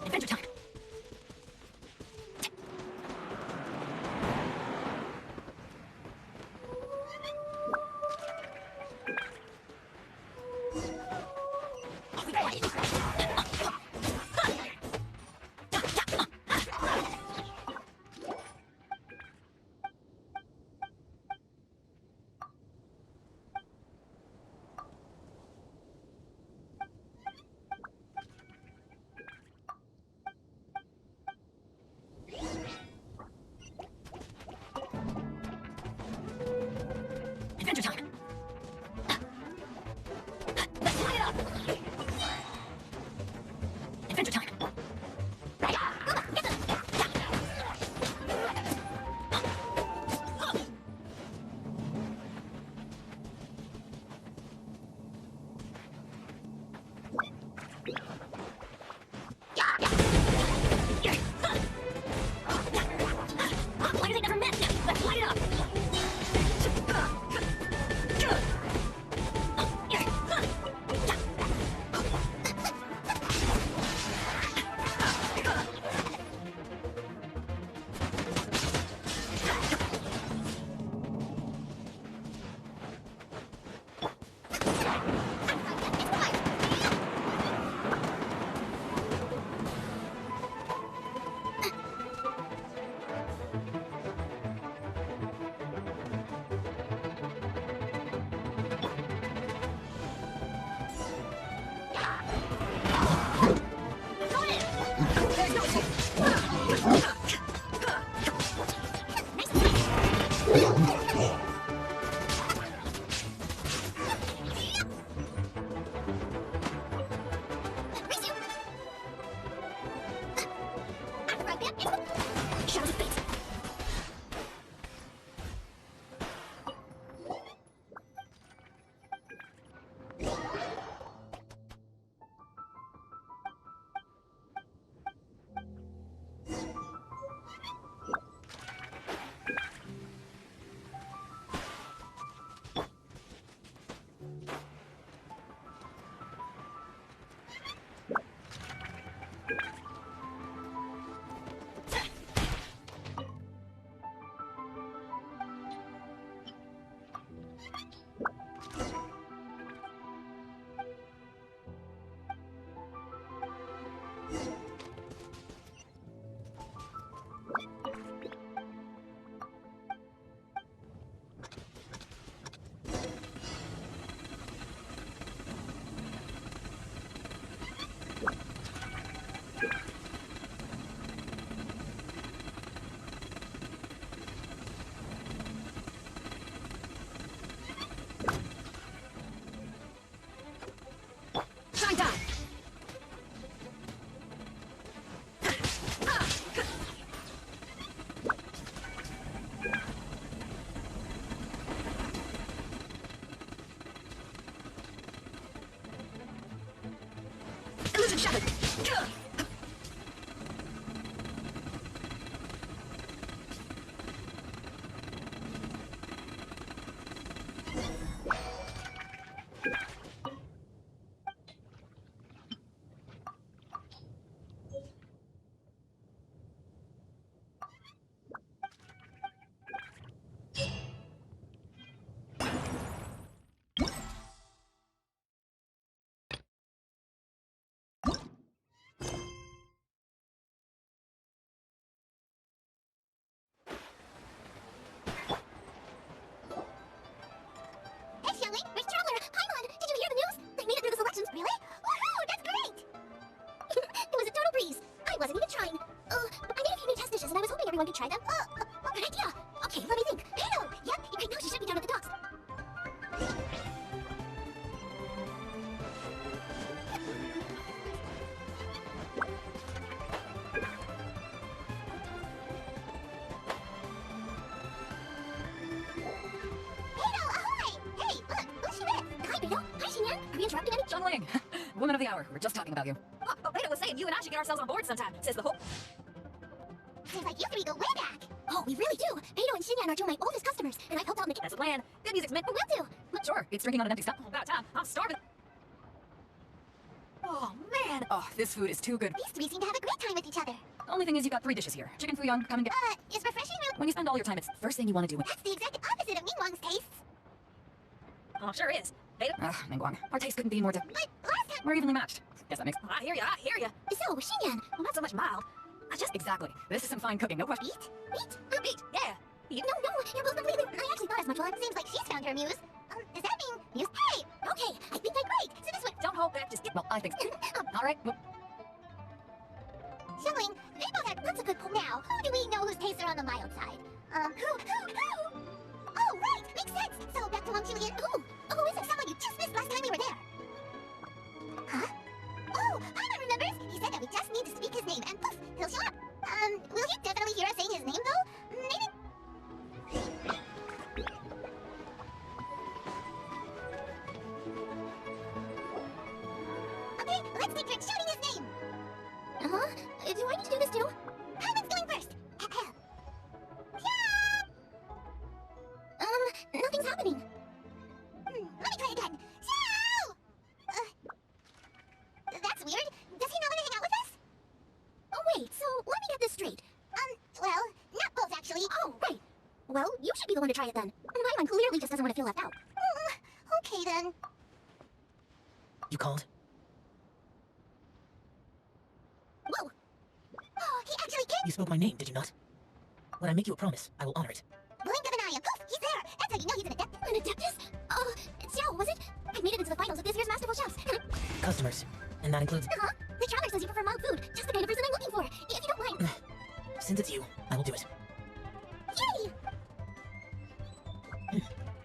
Adventure time! Off we go! Adventure time! Let's light it up! Adventure time! Why do they never met? Let's light it up! Shadows of fate. Shine down! Illusion shattered! try them? Good idea! Okay, let me think. Halo! Yep, right now she should be down at the docks. Halo, ahoy! Hey, look, who's she with? Hi, Beto. Hi, Xinyan. Are we interrupting any? John Wang, woman of the hour. We're just talking about you. Oh, Beta was saying you and I should get ourselves on board sometime, says the whole... Seems like you three go way back. Oh, we really do. Beto and Xinyan are two of my oldest customers, and I've helped out make it. That's the plan. Good music's meant... Will do. Sure, it's drinking on an empty stomach. About time. I'm starving. Oh, man. Oh, this food is too good. These three seem to have a great time with each other. The only thing is you got 3 dishes here. Chicken fuyong, come and get... Is refreshing really... When you spend all your time, it's the first thing you want to do. That's the exact opposite of Mingwang's tastes. Oh, sure is. Beta... Ugh, Mingguang. Our tastes couldn't be more different. But last time... We're evenly matched. Guess that makes... I hear ya. So, Xinyan... Well, not so much mild. I just... Exactly. This is some fine cooking, no question. Beat? Beat, yeah. No, you're both completely... I actually thought as much. Well, it seems like she's found her muse. Does that mean muse? Hey! Okay, I think I'm great. So this one... Don't hold back, just get... Well, I think so. All right, well, Xiangling, they both had lots of good pull. Now, who do we know whose tastes are on the mild side? Who? Oh, right, makes sense. So, back to Wang Julian. Who is it? Someone you just missed last time we were there. Huh? Oh, Paimon remembers. He said that we just need to speak his name, and poof, he'll show up. Will he definitely hear us saying his name, though? Maybe... Okay, let's take turns shouting his name. Do I need to do this too? Paimon's going first. Nothing's happening. Let me try again. Xiao! That's weird. Does he not want to hang out with us? Oh, wait, so let me get this straight. Well, not both, actually. Oh, right. Well, you should be the one to try it then. Paimon clearly just doesn't want to feel left out. Okay, then. you called? Whoa! Oh, he actually came! You spoke my name, did you not? When I make you a promise, I will honor it. Blink of an eye and poof, he's there! That's how you know he's an adept. An adeptus? Xiao, was it? I made it into the finals of this year's Masterful Chefs. Customers. And that includes... The traveler says you prefer mild food. Just the kind of person I'm looking for. If you don't mind. Since it's you, I will do it. Yay!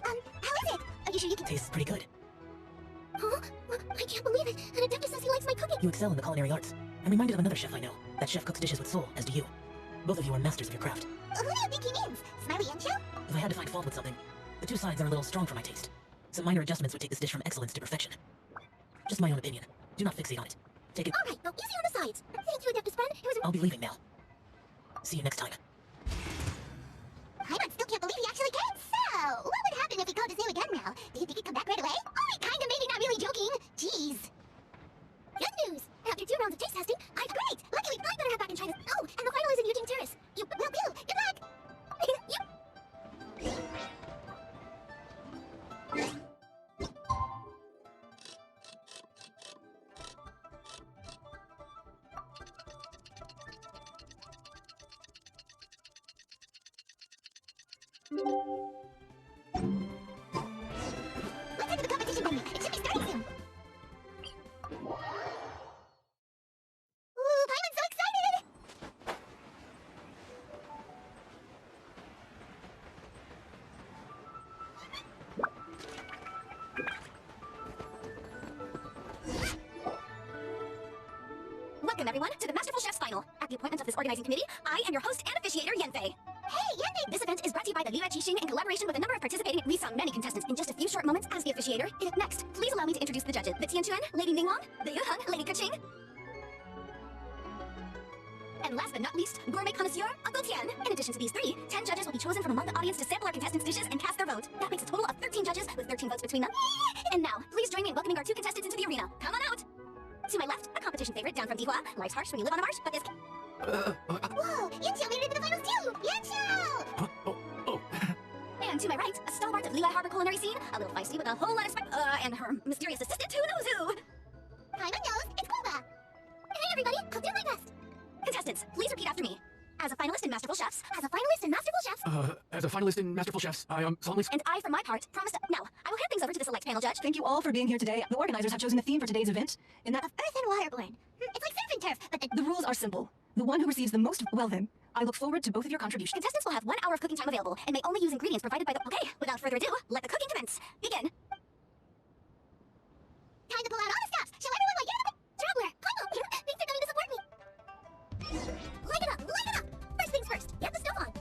How is it? Are you sure you can... Tastes pretty good. Huh? I can't believe it. An adeptus says he likes my cooking. You excel in the culinary arts. I'm reminded of another chef I know. That chef cooks dishes with soul, as do you. Both of you are masters of your craft. Who do you think he means? Smiley and Xiao? If I had to find fault with something, the two sides are a little strong for my taste. Some minor adjustments would take this dish from excellence to perfection. Just my own opinion. Do not fixate on it. Take it. Alright, well, easy on the sides. Thank you, adeptus friend. It was... I'll be leaving now. See you next time. Paimon still can't believe he actually can. So, what would happen if he called his name again now? Do you think he'd come back right away? Oh, he kinda maybe not really joking. Jeez. Good news. After 2 rounds of taste testing, I'm great. Luckily, I better head back and try this. Oh, and the final is in Eugene Terrace. You will do. Good luck. You... Let's head to the competition venue. It should be starting soon. Ooh, Paimon's so excited! Welcome, everyone, to the Masterful Chef's Final. At the appointment of this organizing committee, I am your host and officiator, Yanfei. Hey, Yanfei! This event is brought to you by the Lira Qixing in collaboration with a number of participating... We saw many contestants in just a few short moments as the officiator. Next, please allow me to introduce the judges. The Tianchuan, Lady Ningwang, the Yuheng, Lady Keqing. And last but not least, gourmet connoisseur, Uncle Tian. In addition to these 3, 10 judges will be chosen from among the audience to sample our contestants' dishes and cast their vote. That makes a total of 13 judges, with 13 votes between them. And now, please join me in welcoming our 2 contestants into the arena. Come on out! To my left, a competition favorite down from Dihua. Life's harsh when you live on a marsh, but this... Whoa! Yanxiao made it into the finals too! Yanxiao! And to my right, a stalwart of Lehigh Harbor culinary scene, a little feisty with a whole lot of and her mysterious assistant, who knows who? Paimon knows, it's Gouba! Hey everybody, I'll do my best! Contestants, please repeat after me. As a finalist in Masterful Chefs. As a finalist in Masterful Chefs. As a finalist in Masterful Chefs, I solemnly... And I, for my part, promise to... Now, I will hand things over to the select panel judge. Thank you all for being here today. The organizers have chosen a theme for today's event. In that... Of Earth and Waterborne. It's like surf and turf, but The rules are simple. The one who receives the most... Well then, I look forward to both of your contributions. Contestants will have 1 hour of cooking time available and may only use ingredients provided by the... Okay, without further ado, let the cooking commence. Begin. Time to pull out all the stops. Show everyone why you're the... Traveler, hello. Thanks for coming to support me. Light it up, light it up. First things first, get the stove on.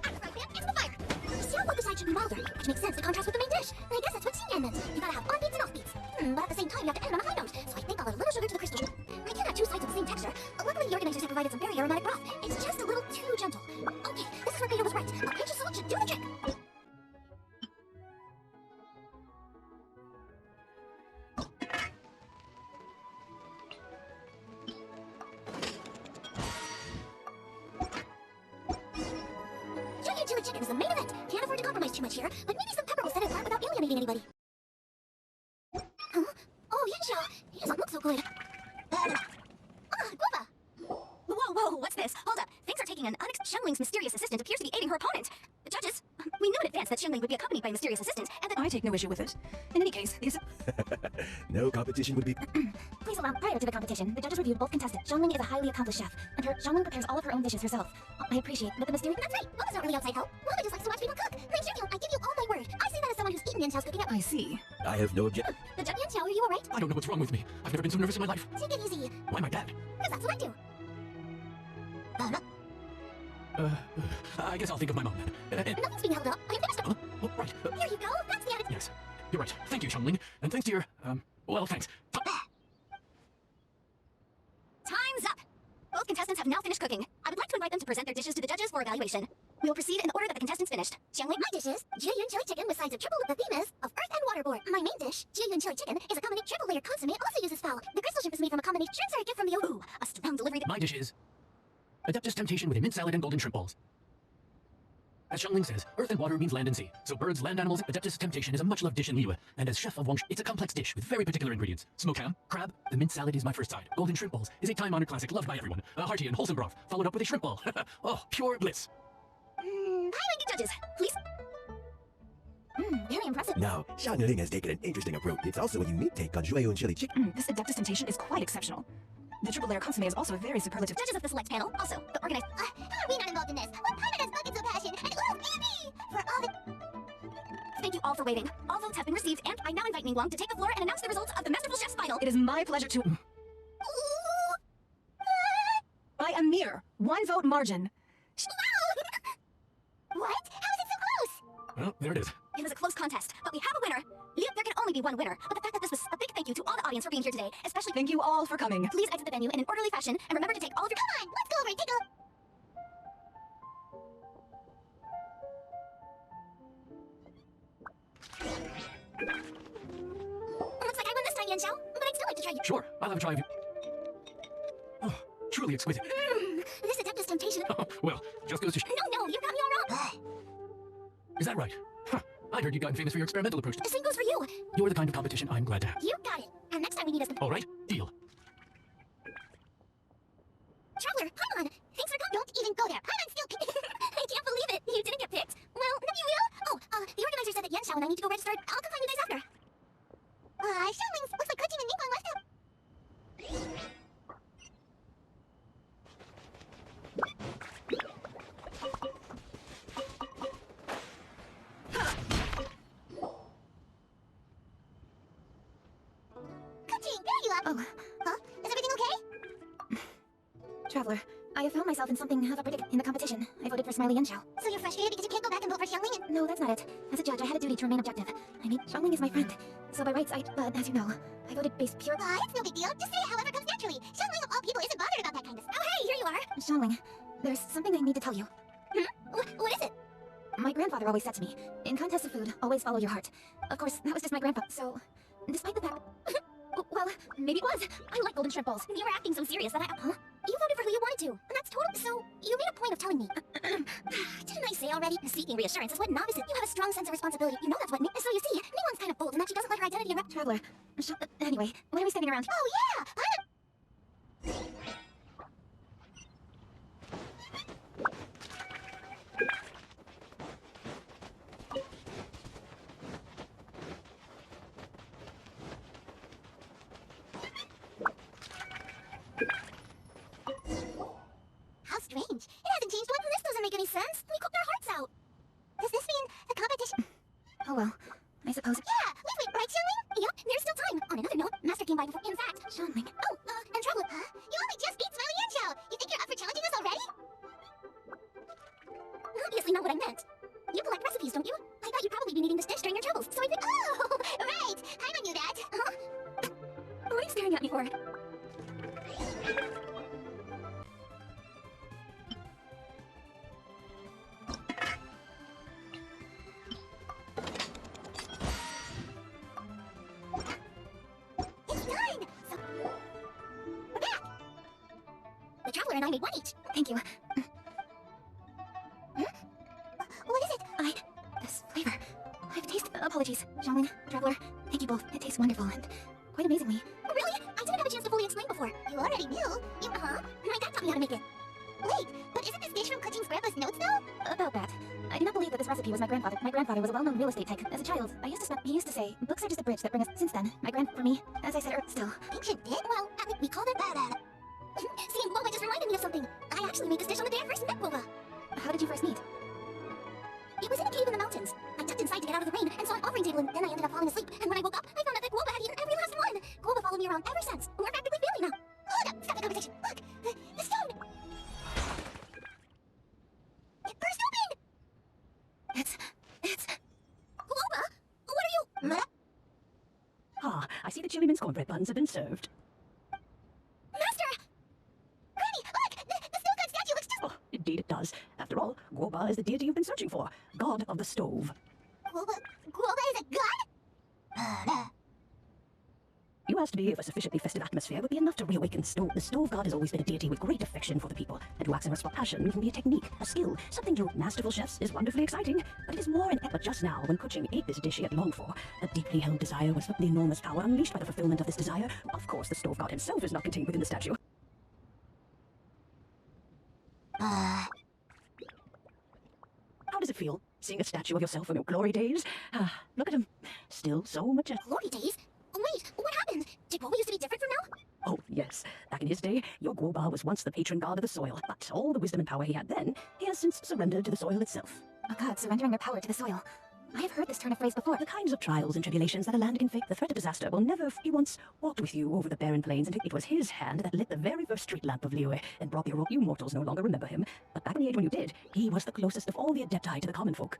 Add the fry pan into the fire. The sailboat side should be milder, which makes sense to contrast with the main dish. I guess that's what Xinyan meant. You gotta have on beats and off beats. But at the same time, you have to end on a high note. So I think I'll add a little sugar to the crystal. I can't have 2 sides of the same texture. Luckily, the organizers have provided some very aromatic broth. It's just a little too gentle. Okay, this is where Peter was right. A pinch of salt should do the trick. Genshin Chili Chicken is the main event. Can't afford to compromise too much here, but maybe some pepper will set it apart without alienating anybody. Huh? Oh, Yanxiao, he doesn't look so good. Gouba! Whoa, what's this? Hold up. Things are taking an Xiangling's mysterious assistant appears to be aiding her opponent. The judges, we knew in advance that Xiangling would be accompanied by a mysterious assistant, and that... I take no issue with it. In any case, these... No competition would be... Please allow, prior to the competition, the judges reviewed both contestants. Xiangling is a highly accomplished chef, and Xiangling prepares all of her own dishes herself. I appreciate, but the mysterious... That's right. Gouba's not really outside help. Gouba just likes to watch people cook. Prince Yanxiao, I give you all my word. I say that as someone who's eaten Yanxiao's cooking at... I see. I have no objection. The judge Yanxiao, are you alright? I don't know what's wrong with me. I've never been so nervous in my life. Take it easy. Why am I bad? Because that's what I do. I guess I'll think of my mom then. Nothing's being held up. I finished up. Oh, right. Here you go. That's the attitude. Yes, you're right. Thank you, Xiangling. And thanks to your, well, thanks. Time's up. Both contestants have now finished cooking. I would like to invite them to present their dishes to the judges for evaluation. We will proceed in the order that the contestants finished. Xiangling, my dish is Jiayun chili chicken with sides of triple. The theme is of earth and water board. My main dish, Jiayun chili chicken, is a combination triple layered consomme. Also uses fowl. The crystal shrimp is made from a combination. Shrimps are a gift from the Ooh, a strong delivery. My dish is Adeptus Temptation with a mint salad and golden shrimp balls. As Xiangling says, earth and water means land and sea. So birds, land animals, Adeptus Temptation is a much-loved dish in Liyue. And as chef of Wang, it's a complex dish with very particular ingredients. Smoked ham, crab, the mint salad is my first side. Golden shrimp balls is a time-honored classic loved by everyone. A hearty and wholesome broth, followed up with a shrimp ball. Oh, pure bliss. High-ranking judges, please. Very impressive. Now, Xiangling has taken an interesting approach. It's also a unique take on Jueyun chili chicken. This Adeptus Temptation is quite exceptional. The triple layer consomme is also a very superlative. Judges of the select panel, also the organized. How are we not involved in this? What part of us buckets of passion? And ooh, baby! For all the... Thank you all for waiting. All votes have been received, and I now invite Ningguang to take the floor and announce the results of the Masterful Chef's final. It is my pleasure to... By a mere 1 vote margin. What? How is it so close? Well, there it is. It was a close contest, but we have a winner. There can only be one winner, but the fact that this was a big thank you to all the audience for being here today, especially... Thank you all for coming. Please exit the venue in an orderly fashion, and remember to take all of your... Come on, let's go over and take a... Looks like I won this time, Yanxiao, but I'd still like to try you. Sure, I'll have a try of you. Oh, truly exquisite. This Adeptus Temptation... Well, just goes to... No, you got me all wrong. Is that right? Huh. I'd heard you'd gotten famous for your experimental approach. The same goes for you. You're the kind of competition I'm glad to have. You got it. And next time we need us... All right, deal. Traveler, hold on. Thanks for coming. Don't even go there. I'm still... I can't believe it. You didn't get picked. Well, no, you will. Oh, the organizer said that Yanxiao and I need to go register. I'll come find you guys after. Xianglings. Looks like Kuting and Ningguang left out. Kuting, there you are. Oh. Huh? Is everything okay? Traveler, I have found myself in something of a predicament in the competition. I voted for Smiley Yanxiao. So you're frustrated because you can't go back and vote for Xiangling? No, that's not it. As a judge, I had a duty to remain objective. I mean, Xiangling is my friend. So by rights, but as you know, I voted based pure... It's no big deal. Just say it however comes naturally. Xiangling of all people isn't bothered about that kind of stuff. Oh, hey, here you are. Xiangling, there's something I need to tell you. What is it? My grandfather always said to me, in contests of food, always follow your heart. Of course, that was just my grandpa, so... Despite the fact... Well, maybe it was. I like golden shrimp balls. You were acting so serious that I... Huh? You voted for who you wanted to. And that's total... So, you made a point of telling me. Didn't I say already? Seeking reassurance is what novices... You have a strong sense of responsibility. You know that's what... So you see, Ningguang's kind of bold in that she doesn't let her identity... Traveler, anyway, why are we standing around? Oh, yeah! meant. You collect recipes, don't you? I thought you'd probably be needing this dish during your travels, so I figured— Oh, right! I knew that! Huh? What are you staring at me for? It's done! So... We're back! The Traveler and I made one each. Thank you. What is it? This flavor. I've tasted. Apologies, Xiangling, Traveler. Thank you both. It tastes wonderful and quite amazingly. Really? I didn't have a chance to fully explain before. You already knew. Uh-huh. My dad taught me how to make it. Wait, but isn't this dish from Kuching's grandpa's notes, though? About that. I do not believe that this recipe was my grandfather. My grandfather was a well-known real estate tycoon. As a child, he used to say, books are just a bridge that bring us. Since then, for me, as I said, still. Ancient dish? Well, we called it that. See, Gouba just reminded me of something. I actually made this dish on the day I first met Gouba. How did you first meet? It was in a cave in the mountains. I ducked inside to get out of the rain and saw an offering table, and then I ended up falling asleep. And when I woke up, I found out that Gouba had eaten every last one. Gouba followed me around ever since. We're practically family now. Hold up! Stop the conversation. Look! The stone! It burst open! It's... Gouba? What are you... Ah, I see the chili mince cornbread buns have been served. Master! Granny, look! The stone god statue looks just... Oh, indeed it does. After all, Gouba is the deity you've been searching for. God of the stove. Gouba is a god? You asked me if a sufficiently festive atmosphere would be enough to reawaken stove. The stove god has always been a deity with great affection for the people, and to ask him for passion can be a technique, a skill, something to masterful chefs is wonderfully exciting. But it is more but just now, when Kuching ate this dish he had longed for, a deeply held desire was the enormous power unleashed by the fulfillment of this desire. Of course, the stove god himself is not contained within the statue. How does it feel, seeing a statue of yourself from your glory days? Look at him. Still so majestic. Glory days? Wait, what happened? Did Gouba used to be different from now? Oh, yes. Back in his day, your Gouba was once the patron god of the soil, but all the wisdom and power he had then, he has since surrendered to the soil itself. A god surrendering their power to the soil. I have heard this turn of phrase before. The kinds of trials and tribulations that a land can face, the threat of disaster will never... He once walked with you over the barren plains, and it was his hand that lit the very first street lamp of Liyue, and brought the you mortals no longer remember him. But back in the age when you did, he was the closest of all the Adepti to the common folk.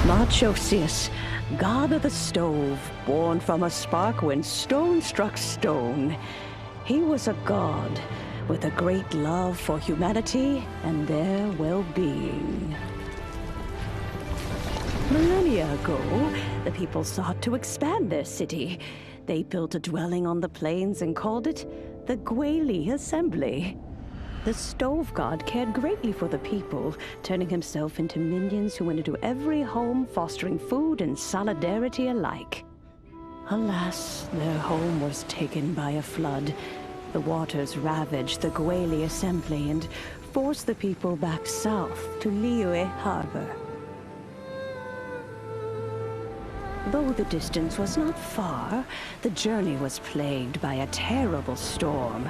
Moonchase, god of the stove, born from a spark when stone struck stone. He was a god with a great love for humanity and their well-being. Millennia ago, the people sought to expand their city. They built a dwelling on the plains and called it the Guili Assembly. The stove god cared greatly for the people, turning himself into minions who went into every home, fostering food and solidarity alike. Alas, their home was taken by a flood. The waters ravaged the Guili Assembly and forced the people back south to Liyue Harbor. Though the distance was not far, the journey was plagued by a terrible storm.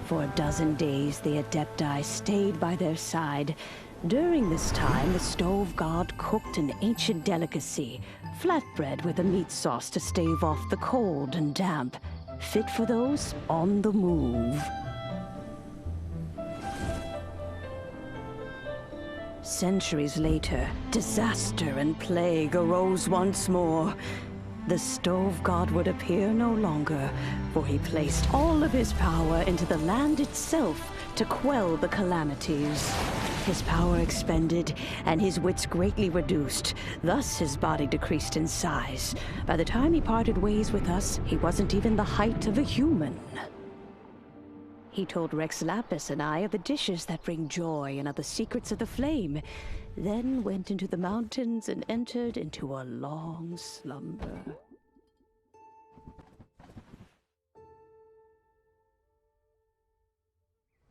For a dozen days, the Adepti stayed by their side. During this time, the stove god cooked an ancient delicacy, flatbread with a meat sauce to stave off the cold and damp, fit for those on the move. Centuries later, disaster and plague arose once more. The stove god would appear no longer, for he placed all of his power into the land itself to quell the calamities. His power expended, and his wits greatly reduced. Thus his body decreased in size. By the time he parted ways with us, he wasn't even the height of a human. He told Rex Lapis and I of the dishes that bring joy and of the secrets of the flame, then went into the mountains and entered into a long slumber.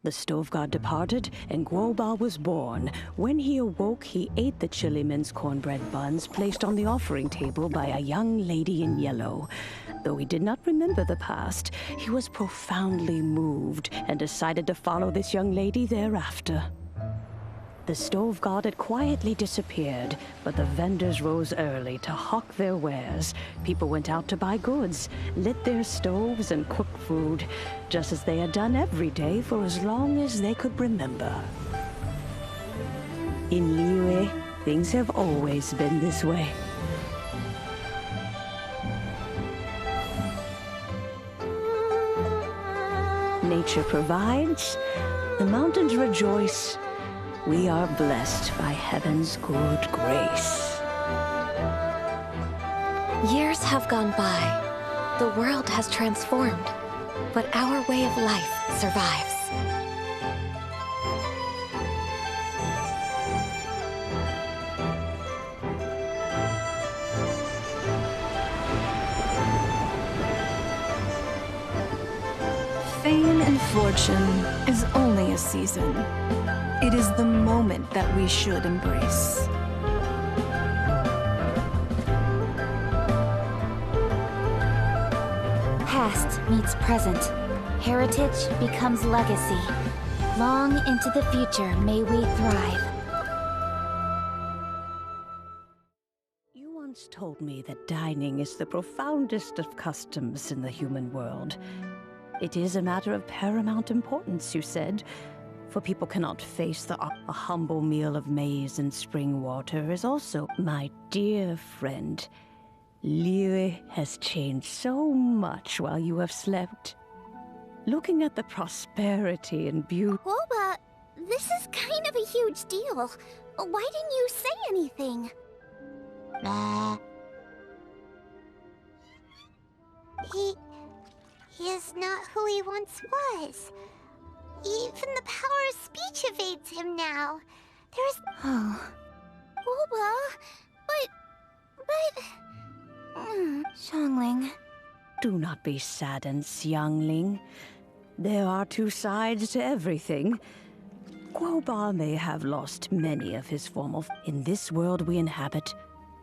The stove god departed, and Gouba was born. When he awoke, he ate the chili mince cornbread buns placed on the offering table by a young lady in yellow. Though he did not remember the past, he was profoundly moved and decided to follow this young lady thereafter. The stove god had quietly disappeared, but the vendors rose early to hawk their wares. People went out to buy goods, lit their stoves, and cooked food, just as they had done every day for as long as they could remember. In Liyue, things have always been this way. Nature provides, the mountains rejoice. We are blessed by heaven's good grace. Years have gone by. The world has transformed, but our way of life survives. Fame and fortune is only a season. It is the moment that we should embrace. Past meets present. Heritage becomes legacy. Long into the future may we thrive. You once told me that dining is the profoundest of customs in the human world. It is a matter of paramount importance, you said, for people cannot face a humble meal of maize and spring water is also. My dear friend, Liyue has changed so much while you have slept. Looking at the prosperity and beauty. Gouba, this is kind of a huge deal. Why didn't you say anything? He is not who he once was. Even the power of speech evades him now. There's... Oh, Gouba, but... Xiangling. Do not be saddened, Xiangling. There are two sides to everything. Gouba may have lost many of his formal... In this world we inhabit,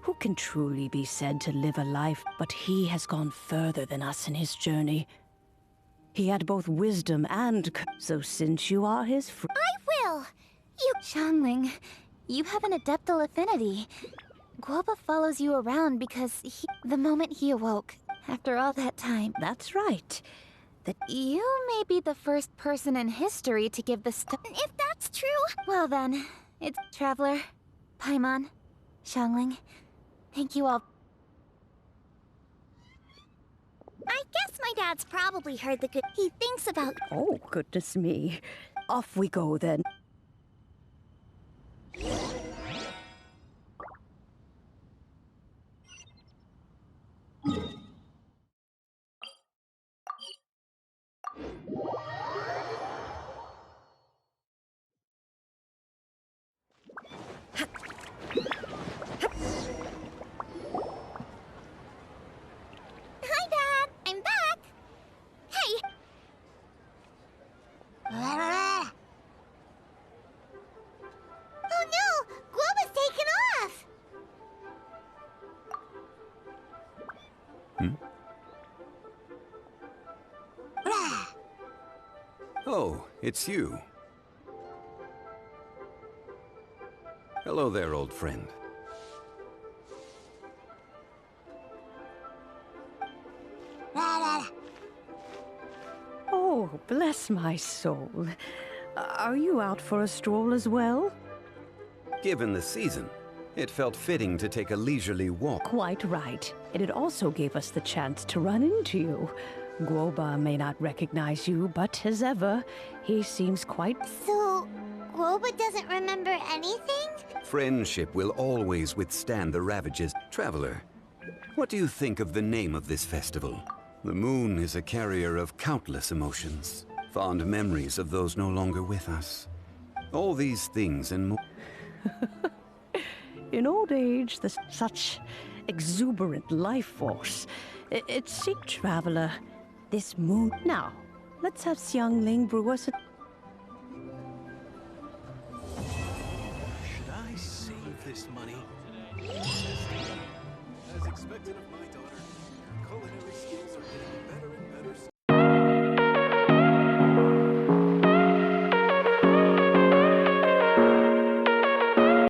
who can truly be said to live a life? But he has gone further than us in his journey. He had both wisdom and... So since you are his I will! Xiangling, you have an adeptal affinity. Gouba follows you around because the moment he awoke, after all that time... That's right. You may be the first person in history to give the If that's true... Well then, it's Traveler, Paimon, Xiangling. Thank you all. I guess my dad's probably heard the good he thinks about... Oh, goodness me. Off we go then. Hi, Dad! I'm back! Hey! Oh no! Gouba's taken off! Oh, it's you. Hello there, old friend. Oh, bless my soul. Are you out for a stroll as well? Given the season, it felt fitting to take a leisurely walk. Quite right. And it also gave us the chance to run into you. Gouba may not recognize you, but as ever, he seems quite... So, Gouba doesn't remember anything? Friendship will always withstand the ravages. Traveler, what do you think of the name of this festival? The moon is a carrier of countless emotions, fond memories of those no longer with us. All these things and more. In old age, there's such exuberant life force. It's seek, Traveler. This moon... Now, let's have Xiangling brew us a... Should I save this money? As expected of my daughter, culinary skills are getting